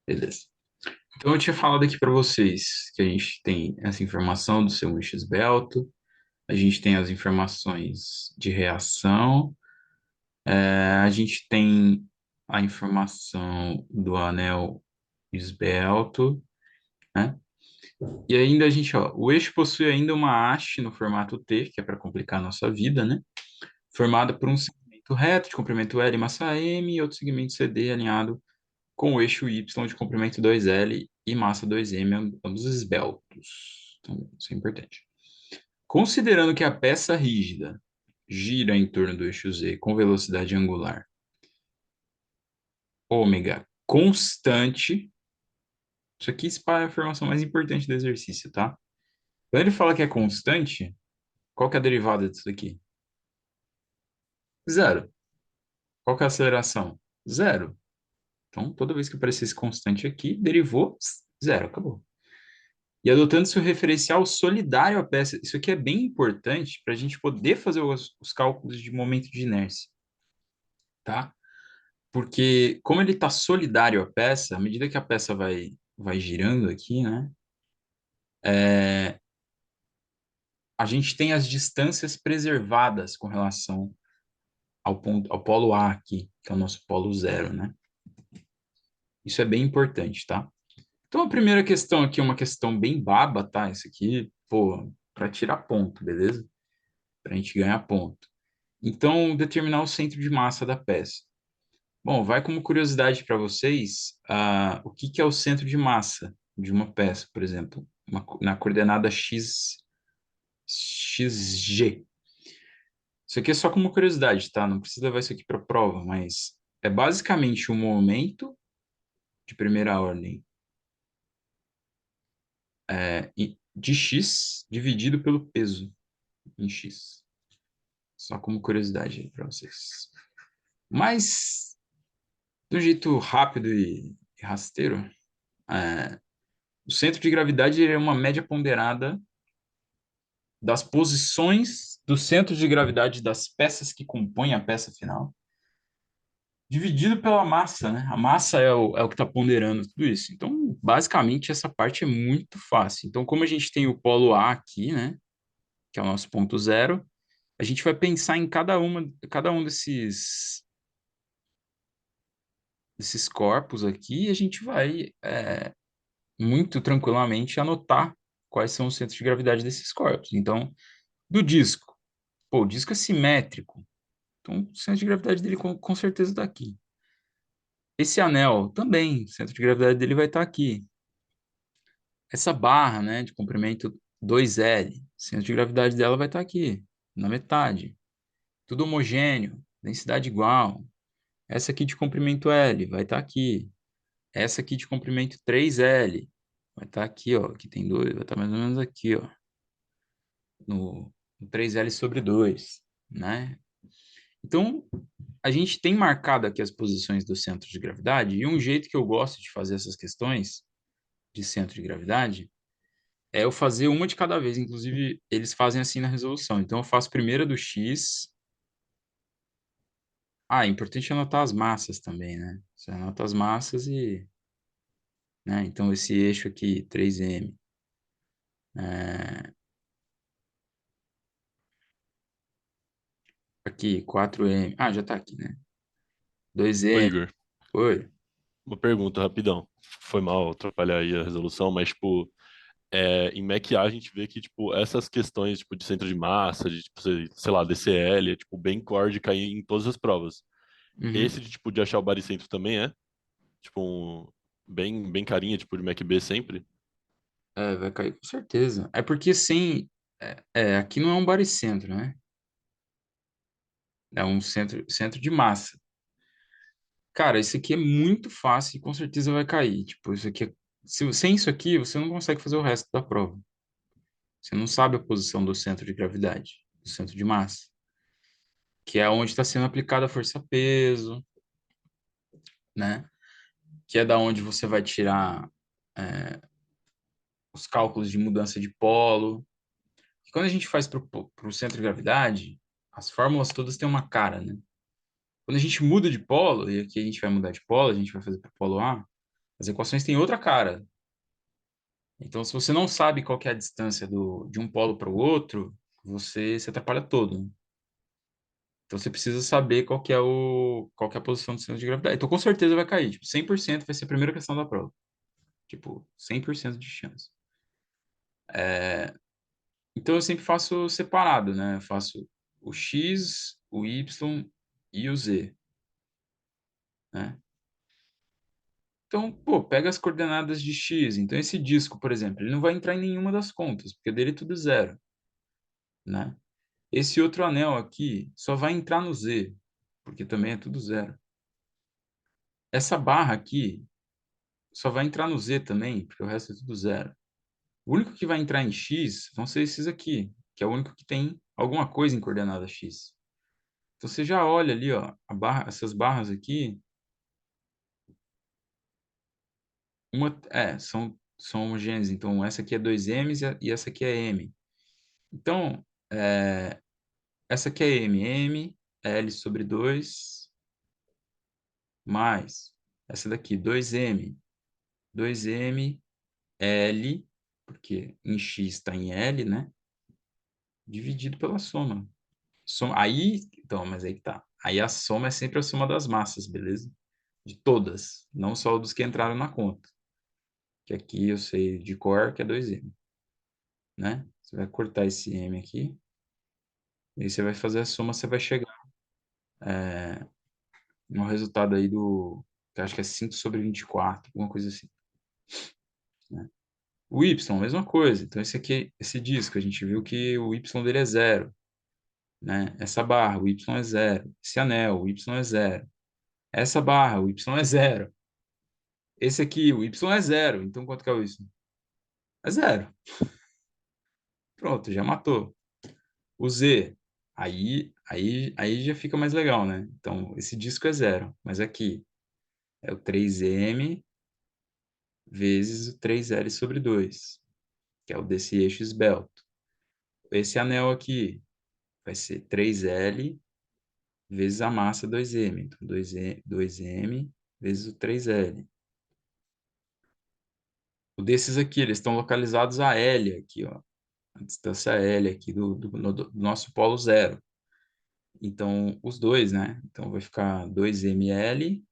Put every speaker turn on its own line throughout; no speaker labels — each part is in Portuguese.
Beleza. Então, eu tinha falado aqui para vocês que a gente tem essa informação do seu eixo esbelto, a gente tem as informações de reação, a gente tem a informação do anel esbelto, né? E ainda a gente, ó, o eixo possui ainda uma haste no formato T, que é para complicar a nossa vida, né? Formada por um segmento reto de comprimento L e massa M e outro segmento CD alinhado com o eixo Y de comprimento 2L e massa 2M, ambos esbeltos. Então, isso é importante. Considerando que a peça rígida gira em torno do eixo Z com velocidade angular ômega constante, isso aqui é a informação mais importante do exercício, tá? Quando ele fala que é constante, qual que é a derivada disso aqui? Zero. Qual que é a aceleração? Zero. Então, toda vez que aparecer esse constante aqui, derivou zero, acabou. E adotando-se o referencial solidário à peça. Isso aqui é bem importante para a gente poder fazer os cálculos de momento de inércia, tá? Porque como ele está solidário à peça, à medida que a peça vai girando aqui, né? A gente tem as distâncias preservadas com relação ao ponto, ao polo A aqui, que é o nosso polo zero, né? Isso é bem importante, tá? Então, a primeira questão aqui é uma questão bem baba, tá? Isso aqui, pô, para tirar ponto, beleza? Para a gente ganhar ponto. Então, determinar o centro de massa da peça. Bom, vai como curiosidade para vocês, o que que é o centro de massa de uma peça, por exemplo, na coordenada xg. Isso aqui é só como curiosidade, tá? Não precisa levar isso aqui para prova, mas é basicamente um momento de primeira ordem de x dividido pelo peso em x. Só como curiosidade aí para vocês. Mas, de um jeito rápido e rasteiro, é, o centro de gravidade é uma média ponderada das posições do centro de gravidade das peças que compõem a peça final, dividido pela massa, né? A massa é o que está ponderando tudo isso. Então, basicamente, essa parte é muito fácil. Então, como a gente tem o polo A aqui, né? Que é o nosso ponto zero, a gente vai pensar em cada um desses corpos aqui e a gente vai muito tranquilamente anotar quais são os centros de gravidade desses corpos. Então, do disco, pô, o disco é simétrico, então o centro de gravidade dele com certeza está aqui. Esse anel também, o centro de gravidade dele vai estar aqui. Essa barra, né, de comprimento 2L, o centro de gravidade dela vai estar aqui, na metade. Tudo homogêneo, densidade igual. Essa aqui de comprimento L vai estar aqui. Essa aqui de comprimento 3L vai estar aqui, ó. Aqui tem dois, vai estar mais ou menos aqui, ó. No 3L sobre 2, né? Então, a gente tem marcado aqui as posições do centro de gravidade, e um jeito que eu gosto de fazer essas questões de centro de gravidade é eu fazer uma de cada vez. Inclusive, eles fazem assim na resolução. Então, eu faço primeiro a do X. É importante anotar as massas também, né? Você anota as massas e, né? Então, esse eixo aqui, 3M, é, aqui, 4M. Já tá aqui, né?
Ô,
2M.
Igor,
Oi.
uma pergunta rapidão. Foi mal atrapalhar aí a resolução, mas, tipo, em MAC-A a gente vê que, tipo, essas questões, tipo, de centro de massa, de, tipo, sei lá, DCL, é, tipo, bem core de cair em todas as provas.
Uhum.
Esse de, tipo, de achar o baricentro também é, tipo, bem carinha, tipo, de MAC-B sempre.
Vai cair com certeza. É porque, assim, aqui não é um baricentro, né? É um centro de massa. Cara, isso aqui é muito fácil e com certeza vai cair. Tipo, isso aqui sem isso aqui, você não consegue fazer o resto da prova. Você não sabe a posição do centro de gravidade, do centro de massa, que é onde está sendo aplicada a força-peso, né? Que é da onde você vai tirar é, os cálculos de mudança de polo. E quando a gente faz para o centro de gravidade, as fórmulas todas têm uma cara, né? Quando a gente muda de polo, e aqui a gente vai mudar de polo, a gente vai fazer para o polo A, As equações têm outra cara. Então, se você não sabe qual que é a distância de um polo para o outro, você se atrapalha todo. Então, você precisa saber qual que é a posição do centro de gravidade. Então, com certeza vai cair. Tipo, 100% vai ser a primeira questão da prova. Tipo, 100% de chance. Então, eu sempre faço separado, né? Eu faço o X, o Y e o Z, né? Então, pô, pega as coordenadas de X. Então, esse disco, por exemplo, ele não vai entrar em nenhuma das contas, porque dele é tudo zero, né? Esse outro anel aqui só vai entrar no Z, porque também é tudo zero. Essa barra aqui só vai entrar no Z também, porque o resto é tudo zero. O único que vai entrar em X vão ser esses aqui, que é o único que tem alguma coisa em coordenada X. Então você já olha ali, ó, essas barras aqui, são homogêneas. Então essa aqui é 2M's e essa aqui é M. Então, essa aqui é M, L sobre 2 mais essa daqui, 2M, L, porque em X está em L, né? Dividido pela soma. Aí, então, mas aí que tá. Aí a soma é sempre a soma das massas, beleza? De todas, não só dos que entraram na conta. Que aqui eu sei de cor que é 2M, né? Você vai cortar esse M aqui, e aí você vai fazer a soma, você vai chegar no resultado aí que eu acho que é 5 sobre 24, alguma coisa assim, né? O Y, mesma coisa. Então, esse aqui, esse disco, a gente viu que o Y dele é zero, né? Essa barra, o Y é zero. Esse anel, o Y é zero. Essa barra, o Y é zero. Esse aqui, o Y é zero. Então, quanto que é o Y? É zero. Pronto, já matou. O Z, aí já fica mais legal, né? Então, esse disco é zero. Mas aqui é o 3M vezes o 3L sobre 2, que é o desse eixo esbelto. Esse anel aqui vai ser 3L vezes a massa 2M. Então, 2M vezes o 3L. O desses aqui, eles estão localizados a L aqui, ó. A distância L aqui do nosso polo zero. Então, os dois, né? Então, vai ficar 2ml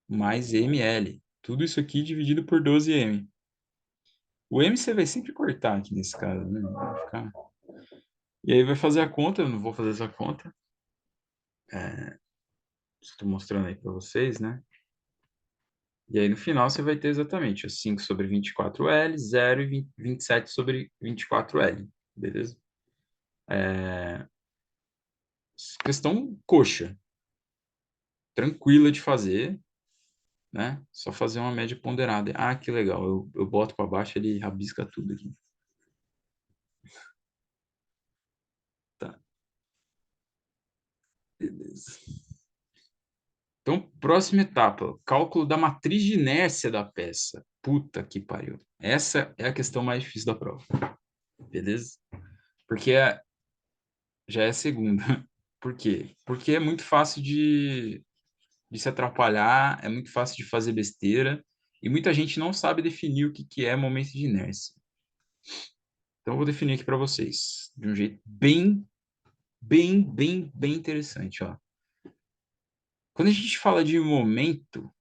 mais ml. Tudo isso aqui dividido por 12m. O m você vai sempre cortar aqui nesse caso, né? Vai ficar... E aí vai fazer a conta, eu não vou fazer essa conta. Estou mostrando aí para vocês, né? E aí no final você vai ter exatamente o 5 sobre 24L, 0 e 27 sobre 24L. Beleza? Questão coxa, tranquila de fazer, né? Só fazer uma média ponderada. Ah, que legal. Eu boto para baixo, ele rabisca tudo aqui. Tá, beleza. Então, próxima etapa, cálculo da matriz de inércia da peça. Puta que pariu. Essa é a questão mais difícil da prova. Beleza? Porque já é a segunda. Por quê? Porque é muito fácil de se atrapalhar, é muito fácil de fazer besteira, e muita gente não sabe definir o que, que é momento de inércia. Então, eu vou definir aqui para vocês, de um jeito bem interessante, ó. Quando a gente fala de momento, o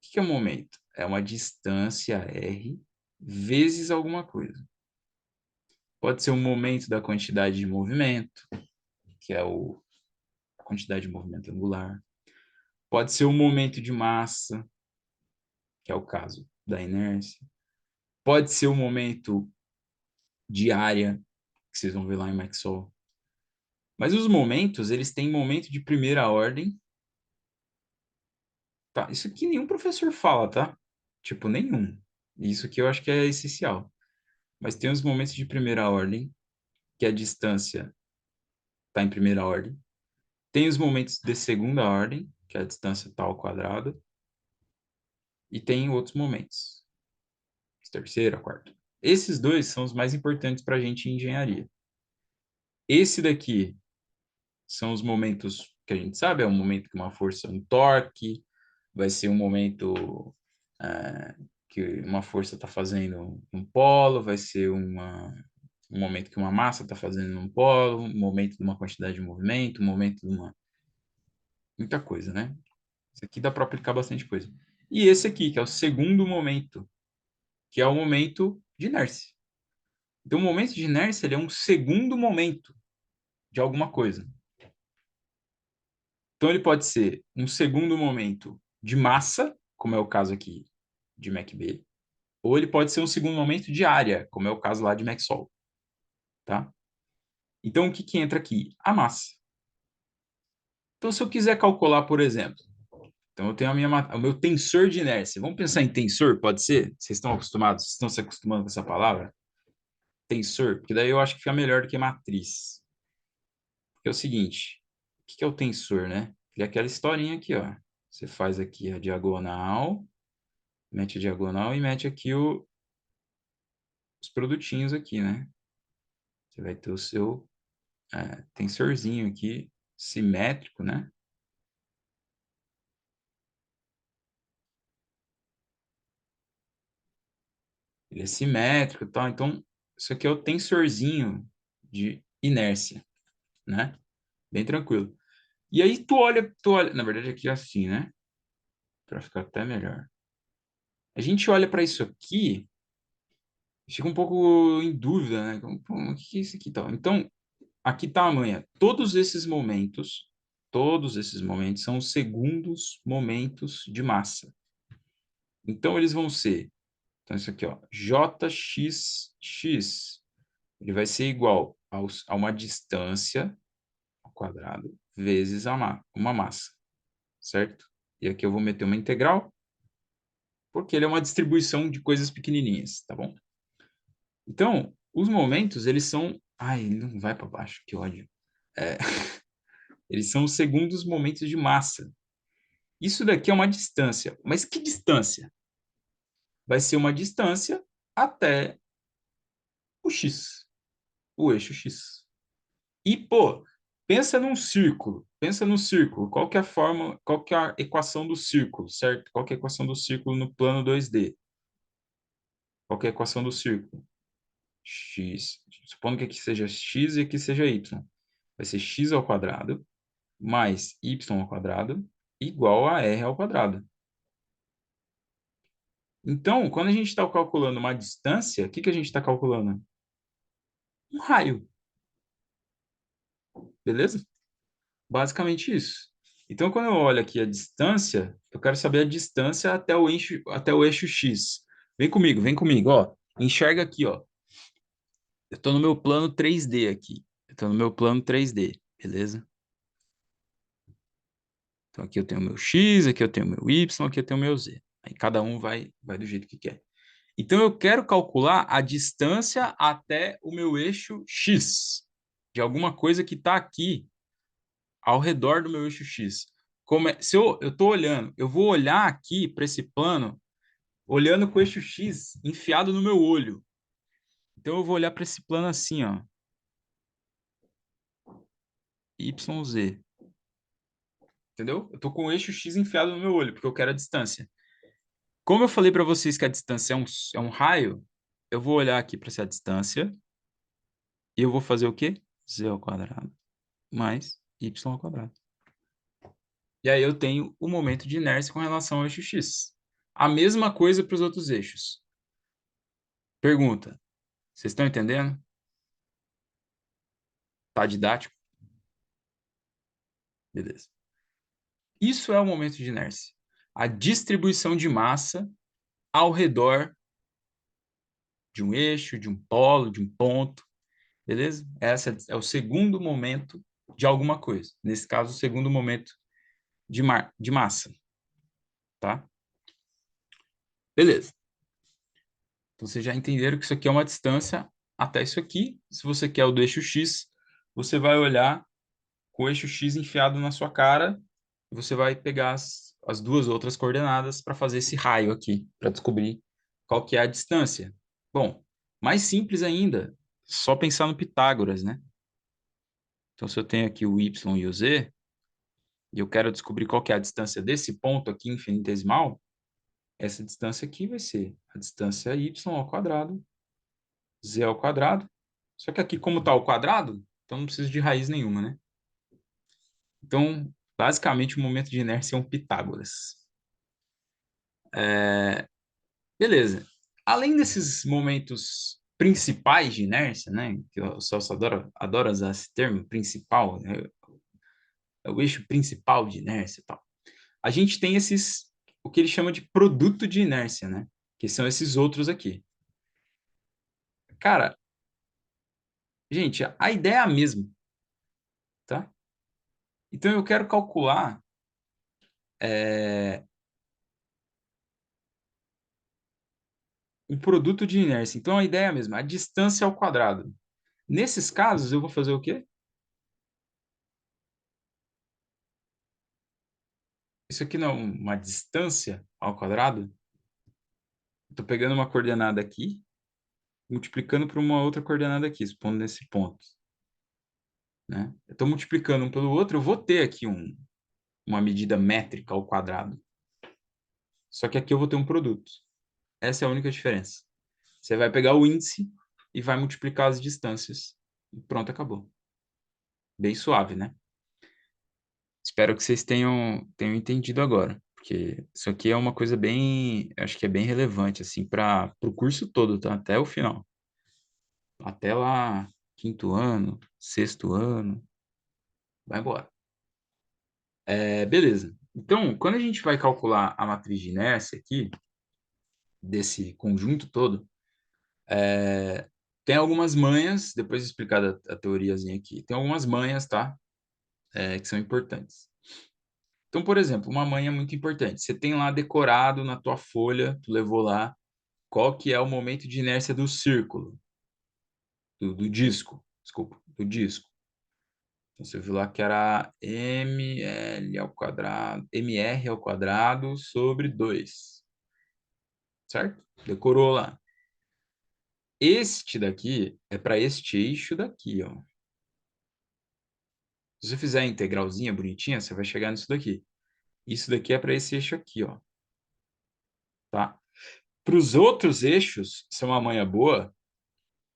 que que é momento? É uma distância r vezes alguma coisa. Pode ser um momento da quantidade de movimento, que é a quantidade de movimento angular. Pode ser um momento de massa, que é o caso da inércia. Pode ser um momento de área, que vocês vão ver lá em Maxwell. Mas os momentos, eles têm momento de primeira ordem. Tá? Isso aqui nenhum professor fala, tá? Tipo, nenhum. Isso que eu acho que é essencial. Mas tem os momentos de primeira ordem, que a distância está em primeira ordem. Tem os momentos de segunda ordem, que a distância está ao quadrado. E tem outros momentos, terceira, quarta. Esses dois são os mais importantes para a gente em engenharia. Esse daqui são os momentos que a gente sabe, é um momento que uma força, um torque, vai ser um momento que uma força está fazendo um polo, vai ser um momento que uma massa está fazendo um polo, um momento de uma quantidade de movimento, um momento de uma... Muita coisa, né? Isso aqui dá para aplicar bastante coisa. E esse aqui, que é o segundo momento, que é o momento de inércia. Então, o momento de inércia ele é um segundo momento de alguma coisa. Então, ele pode ser um segundo momento de massa, como é o caso aqui de MacB, ou ele pode ser um segundo momento de área, como é o caso lá de MacSol, tá? Então, o que que entra aqui? A massa. Então, se eu quiser calcular, por exemplo, então eu tenho o meu tensor de inércia. Vamos pensar em tensor, pode ser? Vocês estão acostumados? Vocês estão se acostumando com essa palavra? Tensor, porque daí eu acho que fica melhor do que matriz. Que é o seguinte, o que que é o tensor, né? Ele é aquela historinha aqui, ó. Você faz aqui a diagonal, mete a diagonal e mete aqui os produtinhos aqui, né? Você vai ter o seu tensorzinho aqui, simétrico, né? Ele é simétrico e tal. Então, isso aqui é o tensorzinho de inércia, né? Bem tranquilo. E aí tu olha, na verdade aqui é assim, né? Para ficar até melhor. A gente olha para isso aqui, fica um pouco em dúvida, né? Pô, o que é isso aqui e tal? Então, aqui tá a manha. Todos esses momentos são os segundos momentos de massa. Então, eles vão ser, então isso aqui, ó, JXX, ele vai ser igual a uma distância ao quadrado vezes uma massa, certo? E aqui eu vou meter uma integral, porque ele é uma distribuição de coisas pequenininhas, tá bom? Então, os momentos, eles são... Ai, não vai para baixo, que ódio. É, eles são os segundos momentos de massa. Isso daqui é uma distância. Mas que distância? Vai ser uma distância até o x, o eixo x. E, pô, pensa num círculo. Pensa no círculo. Qual que é a forma, qual que é a equação do círculo, certo? Qual que é a equação do círculo no plano 2D? Qual que é a equação do círculo? X. Supondo que aqui seja x e aqui seja y. Vai ser x ao quadrado mais y ao quadrado igual a r ao quadrado. Então, quando a gente está calculando uma distância, o que que a gente está calculando? Um raio, beleza? Basicamente isso. Então, quando eu olho aqui a distância, eu quero saber a distância até o eixo X. Vem comigo, ó. Enxerga aqui, ó. Eu estou no meu plano 3D aqui. Eu estou no meu plano 3D, beleza? Então, aqui eu tenho o meu X, aqui eu tenho o meu Y, aqui eu tenho o meu Z. Aí cada um vai do jeito que quer. Então, eu quero calcular a distância até o meu eixo X, de alguma coisa que está aqui ao redor do meu eixo X. Se eu estou olhando, eu vou olhar aqui para esse plano, olhando com o eixo X enfiado no meu olho. Então, eu vou olhar para esse plano assim, ó, YZ. Entendeu? Eu estou com o eixo X enfiado no meu olho, porque eu quero a distância. Como eu falei para vocês que a distância é um raio, eu vou olhar aqui para essa distância e eu vou fazer o quê? Z ao quadrado mais Y ao quadrado. E aí eu tenho o momento de inércia com relação ao eixo X. A mesma coisa para os outros eixos. Pergunta: vocês estão entendendo? Tá didático? Beleza. Isso é o momento de inércia. A distribuição de massa ao redor de um eixo, de um polo, de um ponto. Beleza? Esse é o segundo momento de alguma coisa. Nesse caso, o segundo momento de massa. Tá? Beleza. Então, vocês já entenderam que isso aqui é uma distância até isso aqui. Se você quer o do eixo X, você vai olhar com o eixo X enfiado na sua cara e você vai pegar as duas outras coordenadas para fazer esse raio aqui, para descobrir qual que é a distância. Bom, mais simples ainda, só pensar no Pitágoras, né? Então, se eu tenho aqui o y e o z, e eu quero descobrir qual que é a distância desse ponto aqui infinitesimal, essa distância aqui vai ser a distância y ao quadrado, z ao quadrado. Só que aqui, como está ao quadrado, então não precisa de raiz nenhuma, né? Então, basicamente, o momento de inércia é um Pitágoras. Beleza. Além desses momentos principais de inércia, né? Que o Celso adora usar esse termo, principal, né? É o eixo principal de inércia e tal. A gente tem esses, o que ele chama de produto de inércia, né? Que são esses outros aqui. Cara, gente, a ideia é a mesma, tá? Então eu quero calcular o produto de inércia. Então a ideia é a mesma, a distância ao quadrado. Nesses casos, eu vou fazer o quê? Isso aqui não é uma distância ao quadrado? Estou pegando uma coordenada aqui, multiplicando por uma outra coordenada aqui, expondo nesse ponto, né? Eu estou multiplicando um pelo outro, eu vou ter aqui uma medida métrica ao quadrado. Só que aqui eu vou ter um produto. Essa é a única diferença. Você vai pegar o índice e vai multiplicar as distâncias. E pronto, acabou. Bem suave, né? Espero que vocês tenham entendido agora, porque isso aqui é uma coisa bem, acho que é bem relevante, assim, para o curso todo, tá? Até o final. Até lá, quinto ano, sexto ano, vai embora. Beleza. Então, quando a gente vai calcular a matriz de inércia aqui, desse conjunto todo, tem algumas manhas, depois de explicar a teoriazinha aqui, tem algumas manhas, tá? Que são importantes. Então, por exemplo, uma manha muito importante. Você tem lá decorado na tua folha, tu levou lá, qual que é o momento de inércia do círculo, do disco, desculpa, do disco. Então, você viu lá que era ml ao quadrado, mr ao quadrado sobre 2, certo? Decorou lá. Este daqui é para este eixo daqui, ó. Se você fizer a integralzinha bonitinha, você vai chegar nisso daqui. Isso daqui é para esse eixo aqui, ó, tá? Para os outros eixos, se é uma manha boa,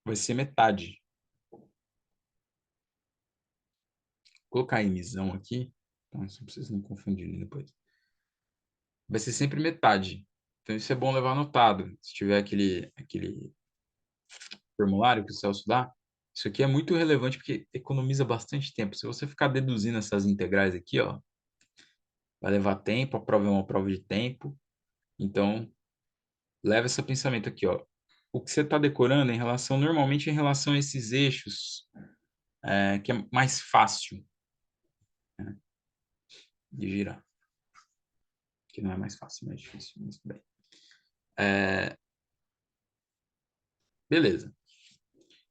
vai ser metade. Vou colocar mzão aqui, então, só para vocês não confundirem depois. Vai ser sempre metade. Então, isso é bom levar anotado. Se tiver aquele formulário que o Celso dá, isso aqui é muito relevante porque economiza bastante tempo. Se você ficar deduzindo essas integrais aqui, ó, vai levar tempo, a prova é uma prova de tempo. Então, leva esse pensamento aqui, ó. O que você está decorando em relação, normalmente em relação a esses eixos, que é mais fácil, né, de girar. Que não é mais fácil, é mais difícil, mas tudo bem. Beleza.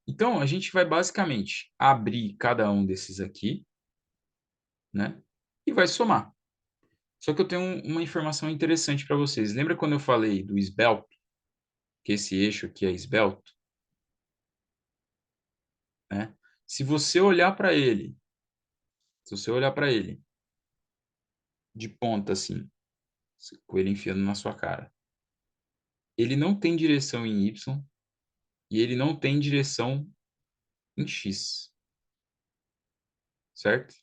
Então, a gente vai basicamente abrir cada um desses aqui, né? E vai somar. Só que eu tenho uma informação interessante para vocês. Lembra quando eu falei do esbelto? Que esse eixo aqui é esbelto, né? Se você olhar para ele, se você olhar para ele de ponta assim, com ele enfiando na sua cara, ele não tem direção em Y e ele não tem direção em X, certo?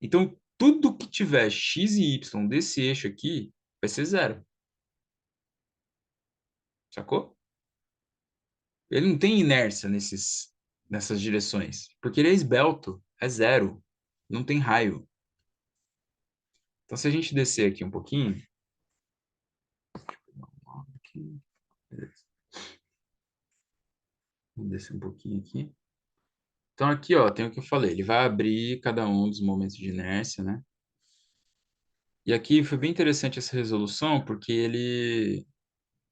Então, tudo que tiver X e Y desse eixo aqui vai ser zero, sacou? Ele não tem inércia nessas direções, porque ele é esbelto, é zero, não tem raio. Então, se a gente descer aqui um pouquinho, aqui, beleza. Vamos descer um pouquinho aqui. Então, aqui, ó, tem o que eu falei, ele vai abrir cada um dos momentos de inércia, né? E aqui foi bem interessante essa resolução, porque ele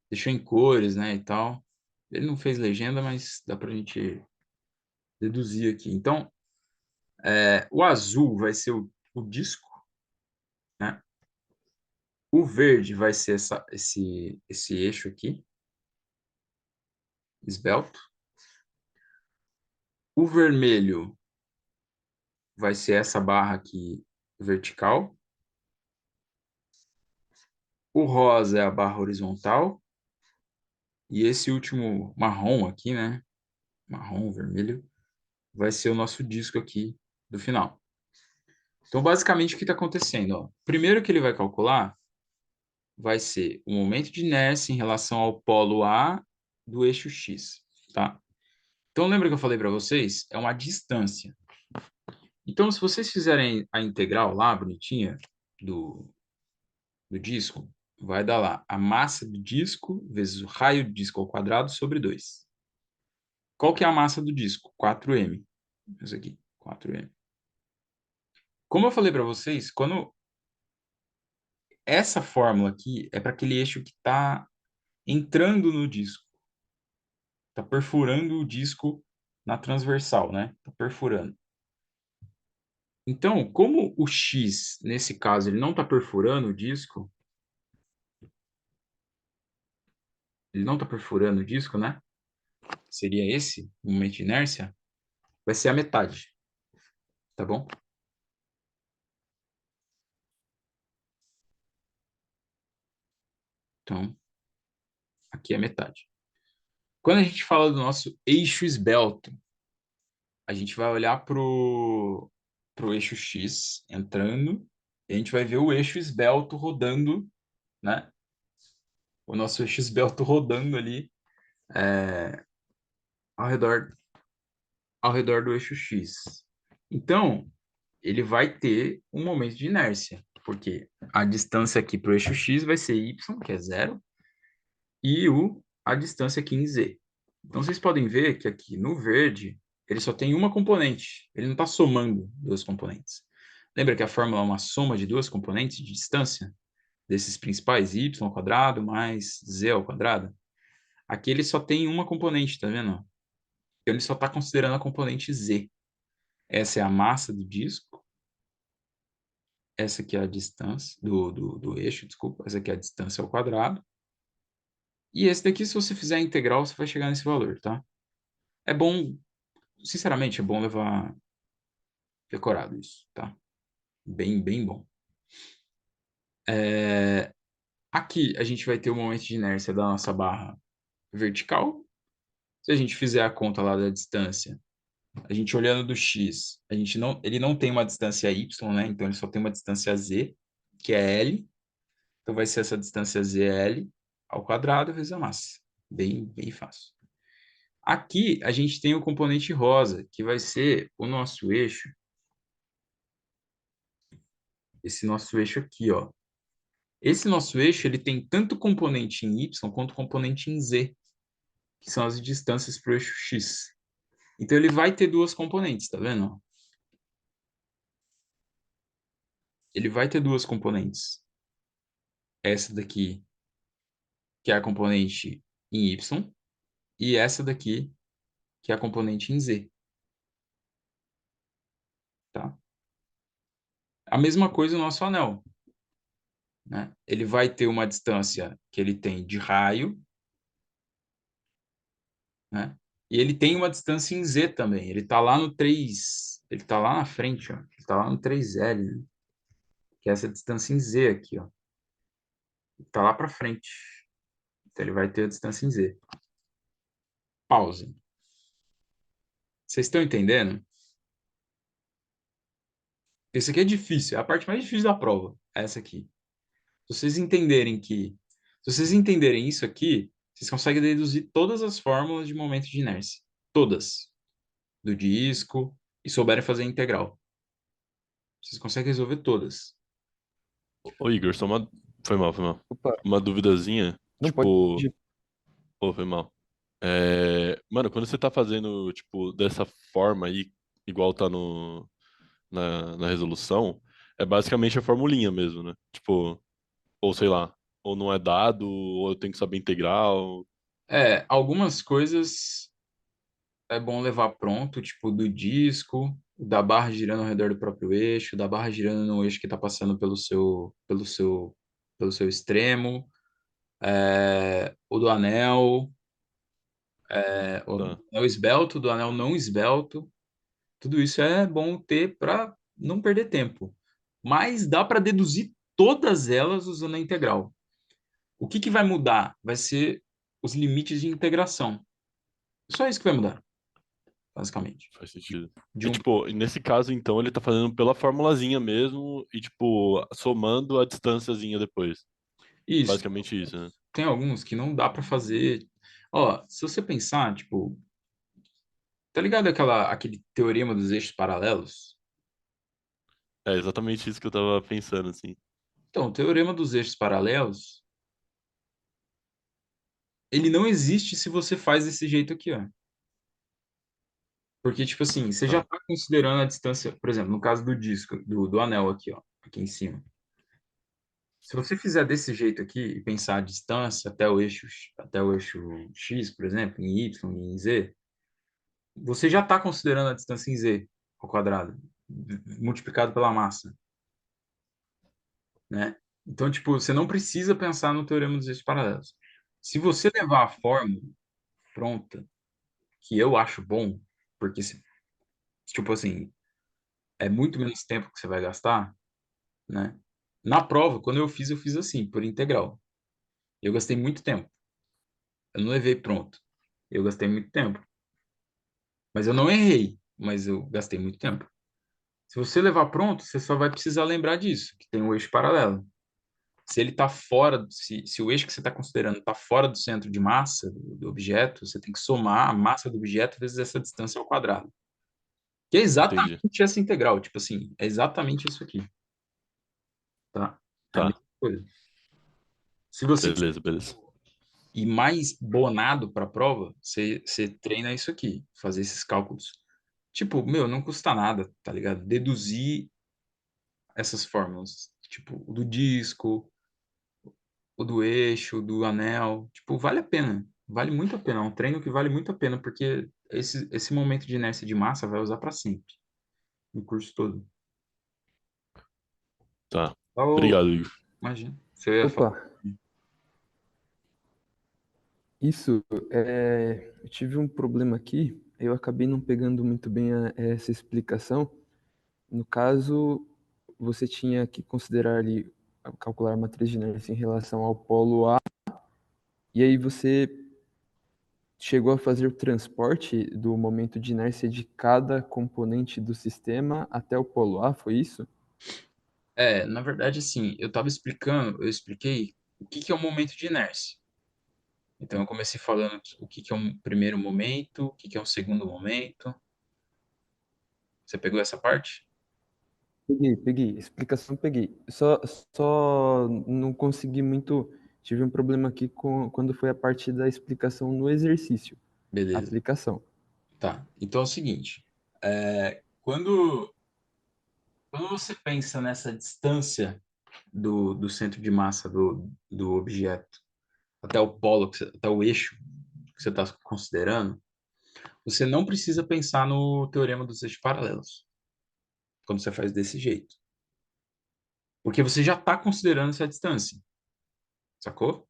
deixou em cores, né, e tal. Ele não fez legenda, mas dá pra gente deduzir aqui. Então, o azul vai ser o disco, né? O verde vai ser esse eixo aqui, esbelto. O vermelho vai ser essa barra aqui vertical. O rosa é a barra horizontal. E esse último marrom aqui, né? Marrom, vermelho, vai ser o nosso disco aqui do final. Então, basicamente, o que está acontecendo? Ó? Primeiro que ele vai calcular vai ser o momento de inércia em relação ao polo A do eixo X, tá? Então, lembra que eu falei para vocês? É uma distância. Então, se vocês fizerem a integral lá, bonitinha, do, do disco, vai dar lá a massa do disco vezes o raio do disco ao quadrado sobre 2. Qual que é a massa do disco? 4m. Isso aqui, 4m. Como eu falei para vocês, quando essa fórmula aqui é para aquele eixo que está entrando no disco, está perfurando o disco na transversal, né? Está perfurando. Então, como o X, nesse caso, ele não está perfurando o disco, ele não está perfurando o disco, né? Seria esse o momento de inércia, vai ser a metade, tá bom? Então, aqui é a metade. Quando a gente fala do nosso eixo esbelto, a gente vai olhar pro eixo X entrando, e a gente vai ver o eixo esbelto rodando, né? O nosso eixo esbelto rodando ali é, ao redor, ao redor do eixo X. Então, ele vai ter um momento de inércia, porque a distância aqui para o eixo X vai ser y, que é zero, e a distância aqui em z. Então, vocês podem ver que aqui no verde, ele só tem uma componente, ele não está somando duas componentes. Lembra que a fórmula é uma soma de duas componentes de distância? Desses principais, y ao quadrado mais z ao quadrado? Aqui ele só tem uma componente, tá vendo? Então, ele só está considerando a componente z. Essa é a massa do disco, essa aqui é a distância do eixo, desculpa, essa aqui é a distância ao quadrado. E esse daqui, se você fizer a integral, você vai chegar nesse valor, tá? É bom, sinceramente, é bom levar decorado isso, tá? Bem, bem bom. Aqui a gente vai ter o momento de inércia da nossa barra vertical. Se a gente fizer a conta lá da distância, a gente olhando do x, ele não tem uma distância y, né? Então ele só tem uma distância z, que é L. Então vai ser essa distância ZL ao quadrado vezes a massa. Bem, bem fácil. Aqui a gente tem o componente rosa, que vai ser o nosso eixo, esse nosso eixo aqui, ó. Esse nosso eixo, ele tem tanto componente em y quanto componente em z, que são as distâncias para o eixo x. Então ele vai ter duas componentes, tá vendo? Ele vai ter duas componentes. Essa daqui, que é a componente em y, e essa daqui, que é a componente em z, tá? A mesma coisa o nosso anel, né? Ele vai ter uma distância que ele tem de raio, né? E ele tem uma distância em Z também. Ele está lá no 3, ele está lá na frente, ó. Ele está lá no 3L, né? Que é essa distância em Z aqui, ó. Está lá para frente. Então ele vai ter a distância em Z. Pausa. Vocês estão entendendo? Isso aqui é difícil, é a parte mais difícil da prova, essa aqui. Se vocês entenderem isso aqui, vocês conseguem deduzir todas as fórmulas de momento de inércia. Todas. Do disco e souberem fazer a integral. Vocês conseguem resolver todas.
Ô, Igor, só uma. Foi mal, foi mal.
Opa,
Uma duvidazinha.
não pode
Tipo.
pedir.
Ô, foi mal. Mano, quando você tá fazendo, tipo, dessa forma aí, igual tá na resolução, é basicamente a formulinha mesmo, né? Tipo, ou sei lá, ou não é dado, ou eu tenho que saber integral.
Algumas coisas é bom levar pronto, tipo do disco, da barra girando ao redor do próprio eixo, da barra girando no eixo que está passando pelo seu extremo, o do anel, o
Tá.
anel esbelto, do anel não esbelto. Tudo isso é bom ter para não perder tempo. Mas dá para deduzir todas elas usando a integral. O que que vai mudar? Vai ser os limites de integração. Só isso que vai mudar, basicamente.
Faz sentido.
De
É
um...
tipo, nesse caso, então, ele tá fazendo pela formulazinha mesmo e, tipo, somando a distânciazinha depois.
Isso.
Basicamente isso, né?
Tem alguns que não dá para fazer. Ó, se você pensar, tipo, tá ligado aquele teorema dos eixos paralelos?
É exatamente isso que eu tava pensando, assim.
Então, o teorema dos eixos paralelos, ele não existe se você faz desse jeito aqui, ó. Porque, tipo assim, você já
Tá,
está considerando a distância, por exemplo, no caso do disco, do anel aqui, ó, aqui em cima. Se você fizer desse jeito aqui e pensar a distância até o eixo X, por exemplo, em Y e em Z, você já está considerando a distância em Z ao quadrado, multiplicado pela massa, né? Então, tipo, você não precisa pensar no teorema dos eixos paralelos. Se você levar a fórmula pronta, que eu acho bom, porque, tipo assim, é muito menos tempo que você vai gastar, né? Na prova, quando eu fiz assim, por integral. Eu gastei muito tempo. Eu não levei pronto. Eu gastei muito tempo. Mas eu não errei, mas eu gastei muito tempo. Se você levar pronto, você só vai precisar lembrar disso, que tem um eixo paralelo. Se ele está fora, se o eixo que você está considerando está fora do centro de massa do objeto, você tem que somar a massa do objeto vezes essa distância ao quadrado. Que é
entendi.
exatamente essa integral, tipo assim, é exatamente isso aqui, tá? É a mesma
Tá,
coisa. Se você quiser
beleza, beleza.
ir mais bonado para a prova, você treina isso aqui, fazer esses cálculos. Tipo, meu, não custa nada, tá ligado? Deduzir essas fórmulas, tipo, o do disco, o do eixo, o do anel, tipo, vale a pena, vale muito a pena, é um treino que vale muito a pena, porque esse momento de inércia de massa vai usar para sempre, no curso todo.
Tá.
Oh,
Obrigado, Igor.
imagina, você ia falar.
Opa, isso, eu tive um problema aqui, eu acabei não pegando muito bem essa explicação. No caso, você tinha que considerar ali, calcular a matriz de inércia em relação ao polo A, e aí você chegou a fazer o transporte do momento de inércia de cada componente do sistema até o polo A, foi isso?
É, na verdade, assim, eu expliquei o que que é o momento de inércia. Então, eu comecei falando o que que é um primeiro momento, o que que é um segundo momento. Você pegou essa parte?
Peguei, explicação peguei. Só não consegui muito, tive um problema aqui quando foi a parte da explicação no exercício,
Beleza.
aplicação.
Tá. Então é o seguinte, quando você pensa nessa distância do centro de massa do objeto até o polo, até o eixo que você está considerando, você não precisa pensar no teorema dos eixos paralelos, quando você faz desse jeito. Porque você já está considerando essa distância, sacou?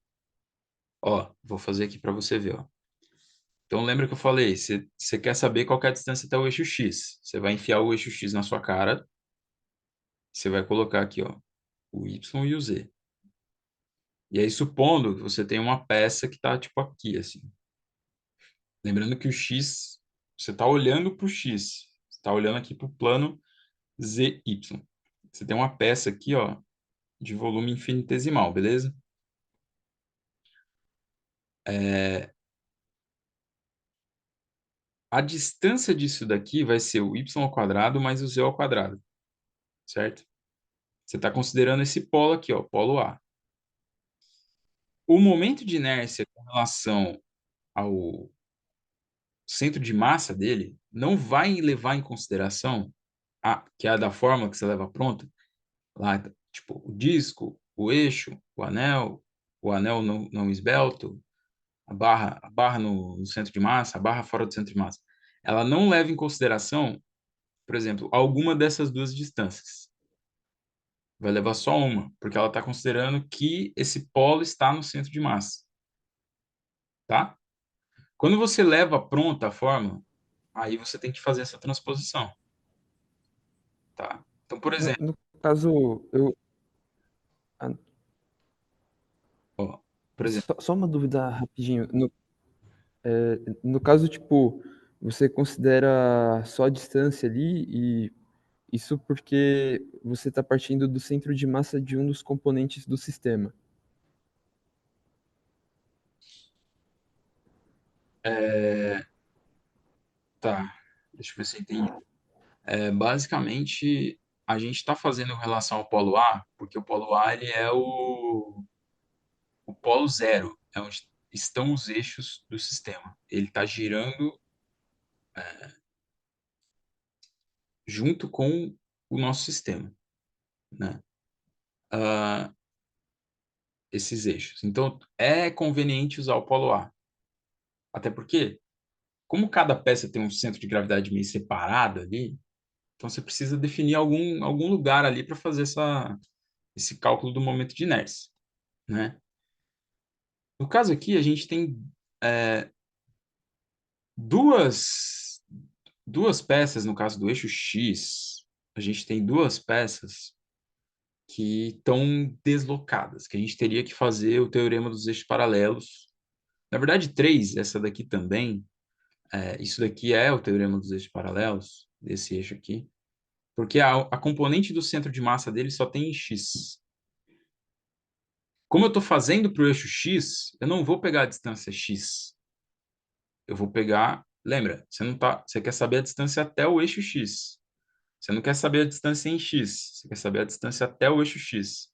Ó, vou fazer aqui para você ver, ó. Então lembra que eu falei, você quer saber qual que é a distância até o eixo X. Você vai enfiar o eixo X na sua cara, você vai colocar aqui, ó, o Y e o Z. E aí, supondo que você tem uma peça que está tipo aqui, assim. Lembrando que o X, você está olhando para o X, você está olhando aqui para o plano ZY. Você tem uma peça aqui, ó, de volume infinitesimal, beleza? É, a distância disso daqui vai ser o y ao quadrado mais o z ao quadrado, certo? Você está considerando esse polo aqui, ó, polo A. O momento de inércia com relação ao centro de massa dele não vai levar em consideração que é a da fórmula que você leva pronta, lá, tipo, o disco, o eixo, o anel não esbelto, a barra no centro de massa, a barra fora do centro de massa. Ela não leva em consideração, por exemplo, alguma dessas duas distâncias. Vai levar só uma, porque ela está considerando que esse polo está no centro de massa, tá? Quando você leva pronta a fórmula, aí você tem que fazer essa transposição, tá? Então, por
No,
exemplo,
no caso, eu, ah,
ó, Por exemplo,
Só uma dúvida rapidinho. No caso, tipo, você considera só a distância ali e isso porque você está partindo do centro de massa de um dos componentes do sistema.
tá, deixa eu ver se eu entendi. Basicamente, a gente está fazendo em relação ao polo A, porque o polo A ele é o polo zero, é onde estão os eixos do sistema. Ele está girando junto com o nosso sistema, né? Ah, esses eixos. Então, é conveniente usar o polo A. Até porque, como cada peça tem um centro de gravidade meio separado ali, então você precisa definir algum lugar ali para fazer esse cálculo do momento de inércia, né? No caso aqui, a gente tem é, duas, duas peças, no caso do eixo X, a gente tem duas peças que estão deslocadas, que a gente teria que fazer o teorema dos eixos paralelos. Na verdade, três, essa daqui também. Isso daqui é o teorema dos eixos paralelos, desse eixo aqui, porque a componente do centro de massa dele só tem x. Como eu estou fazendo para o eixo x, eu não vou pegar a distância x. Eu vou pegar. Lembra, você quer saber a distância até o eixo x. Você não quer saber a distância em x, você quer saber a distância até o eixo x.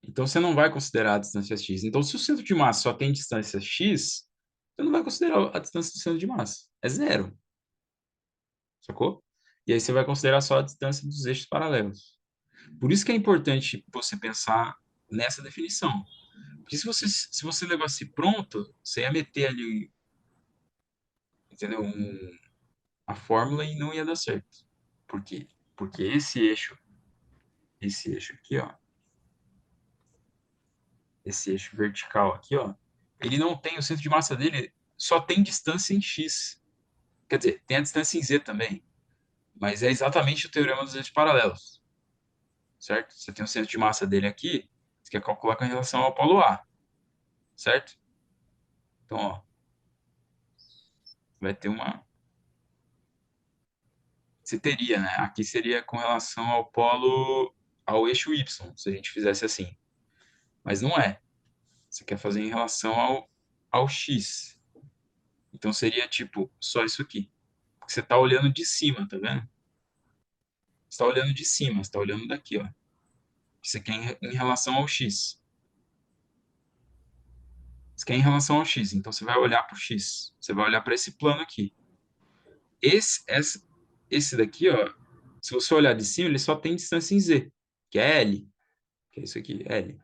Então você não vai considerar a distância x. Então, se o centro de massa só tem distância x, você não vai considerar a distância do centro de massa. É zero, sacou? E aí você vai considerar só a distância dos eixos paralelos. Por isso que é importante você pensar nessa definição. Porque se você levasse pronto, você ia meter ali, entendeu? A fórmula e não ia dar certo. Por quê? Porque esse eixo aqui, ó, esse eixo vertical aqui, ó, ele não tem, o centro de massa dele só tem distância em x. Quer dizer, tem a distância em z também, mas é exatamente o teorema dos eixos paralelos, certo? Você tem o centro de massa dele aqui, você quer calcular com relação ao polo A, certo? Então, ó, vai ter uma. Você teria, né? Aqui seria com relação ao polo, ao eixo y, se a gente fizesse assim. Mas não é. Você quer fazer em relação ao x. Então seria tipo só isso aqui. Porque você está olhando de cima, tá vendo? Você está olhando de cima, você está olhando daqui, ó. Isso aqui é em relação ao x. Isso aqui é em relação ao x. Então você vai olhar para o x. Você vai olhar para esse plano aqui. Esse daqui, ó, se você olhar de cima, ele só tem distância em z, que é L, que é isso aqui, L.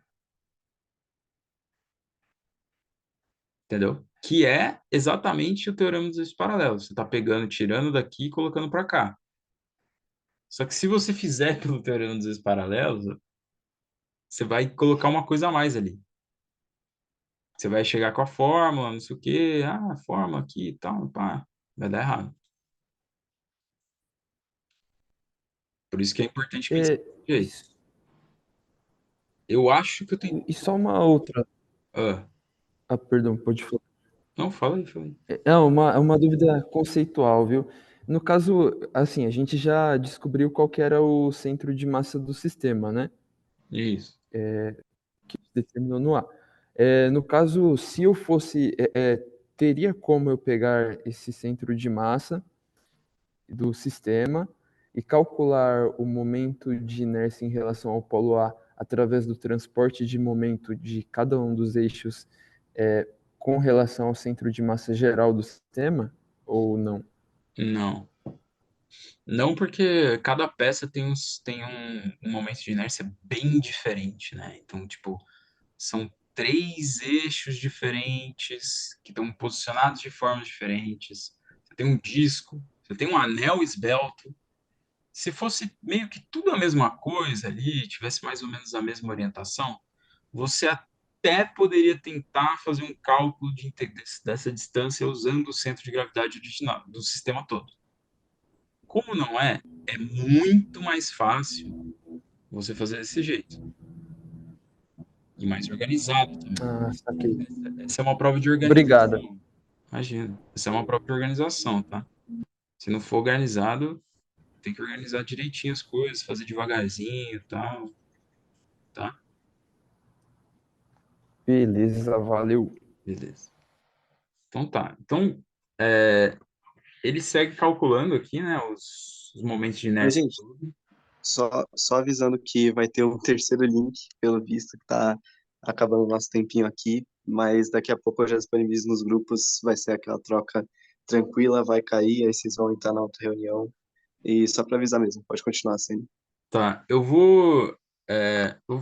Entendeu? Que é exatamente o teorema dos eixos paralelos. Você está pegando, tirando daqui e colocando para cá. Só que se você fizer pelo teorema dos eixos paralelos, você vai colocar uma coisa a mais ali. Você vai chegar com a fórmula, não sei o quê, a fórmula aqui e tal, pá, vai dar errado. Por isso que é importante pensar
É,
desse jeito. Eu acho que eu tenho.
e só uma outra.
Ah,
Ah, perdão, pode falar.
não, fala aí, fala aí.
É uma dúvida conceitual, viu? No caso, assim, a gente já descobriu qual que era o centro de massa do sistema, né?
Isso.
Que determinou no A. No caso, se eu fosse, teria como eu pegar esse centro de massa do sistema e calcular o momento de inércia em relação ao polo A através do transporte de momento de cada um dos eixos com relação ao centro de massa geral do sistema, ou não?
Não. Não porque cada peça tem um momento de inércia bem diferente, né? Então, tipo, são três eixos diferentes que estão posicionados de formas diferentes. Você tem um disco, você tem um anel esbelto. Se fosse meio que tudo a mesma coisa ali, tivesse mais ou menos a mesma orientação, você até poderia tentar fazer um cálculo dessa distância usando o centro de gravidade original do sistema todo. Como não é, é muito mais fácil você fazer desse jeito. e mais organizado também.
Ah, saquei.
Essa é uma prova de
Obrigado.
organização. Imagina, essa é uma prova de organização, tá? Se não for organizado, tem que organizar direitinho as coisas, fazer devagarzinho e tal, tá?
Beleza, valeu.
Beleza. Então tá. Então, é, ele segue calculando aqui, né, os momentos de
Oi,
inércia.
gente, só avisando que vai ter um terceiro link, pelo visto, que tá acabando o nosso tempinho aqui, mas daqui a pouco eu já disponibilizo nos grupos, vai ser aquela troca tranquila, vai cair, aí vocês vão entrar na outra reunião, e só para avisar mesmo, pode continuar sendo.
Tá, eu vou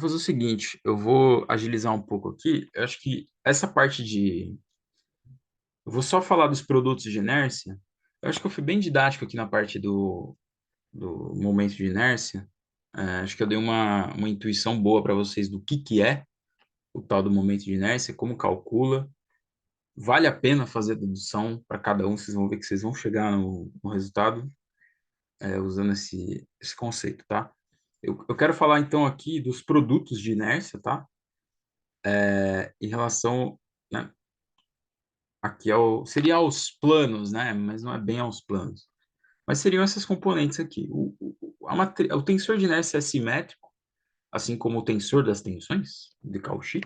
fazer o seguinte, eu vou agilizar um pouco aqui. Eu acho que essa parte de, eu vou só falar dos produtos de inércia. Eu acho que eu fui bem didático aqui na parte do momento de inércia. Acho que eu dei uma intuição boa para vocês do que é o tal do momento de inércia, como calcula. Vale a pena fazer dedução para cada um, vocês vão ver que vocês vão chegar no resultado usando esse conceito, tá? Eu quero falar então aqui dos produtos de inércia, tá? Em relação, né, aqui seria aos planos, né? Mas não é bem aos planos. Mas seriam essas componentes aqui. O tensor de inércia é simétrico, assim como o tensor das tensões, de Cauchy,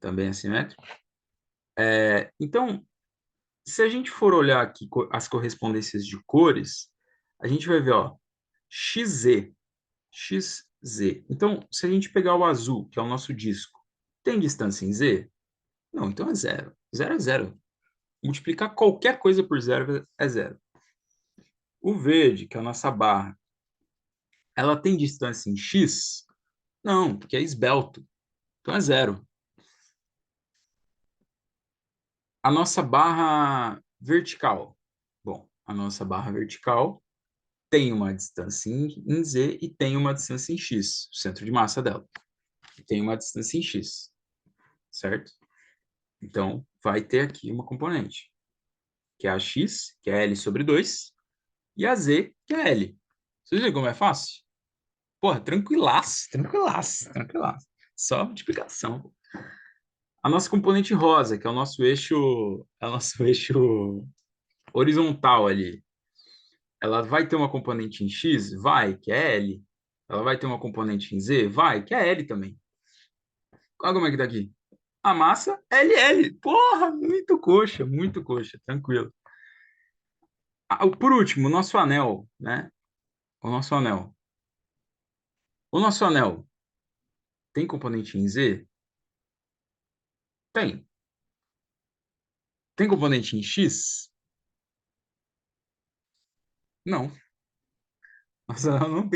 também é simétrico. Então, se a gente for olhar aqui as correspondências de cores, a gente vai ver, ó, XZ, XZ. Então, se a gente pegar o azul, que é o nosso disco, tem distância em Z? Não, então é zero. Zero é zero. Multiplicar qualquer coisa por zero é zero. O verde, que é a nossa barra, ela tem distância em X? Não, porque é esbelto. Então é zero. A nossa barra vertical. Bom, a nossa barra vertical tem uma distância em Z e tem uma distância em X, o centro de massa dela. Tem uma distância em X, certo? Então, vai ter aqui uma componente, que é a X, que é L sobre 2, e a Z, que é L. Vocês viram como é fácil? Porra, tranquilaço, tranquilaço, tranquilaço. Só multiplicação. A nossa componente rosa, que é o nosso eixo horizontal ali, ela vai ter uma componente em X? Vai, que é L. Ela vai ter uma componente em Z? Vai, que é L também. Olha como é que tá aqui. A massa, LL. Porra, muito coxa, tranquilo. Por último, o nosso anel, né? O nosso anel. O nosso anel tem componente em Z? Tem. Tem componente em X? Não. Nosso anel não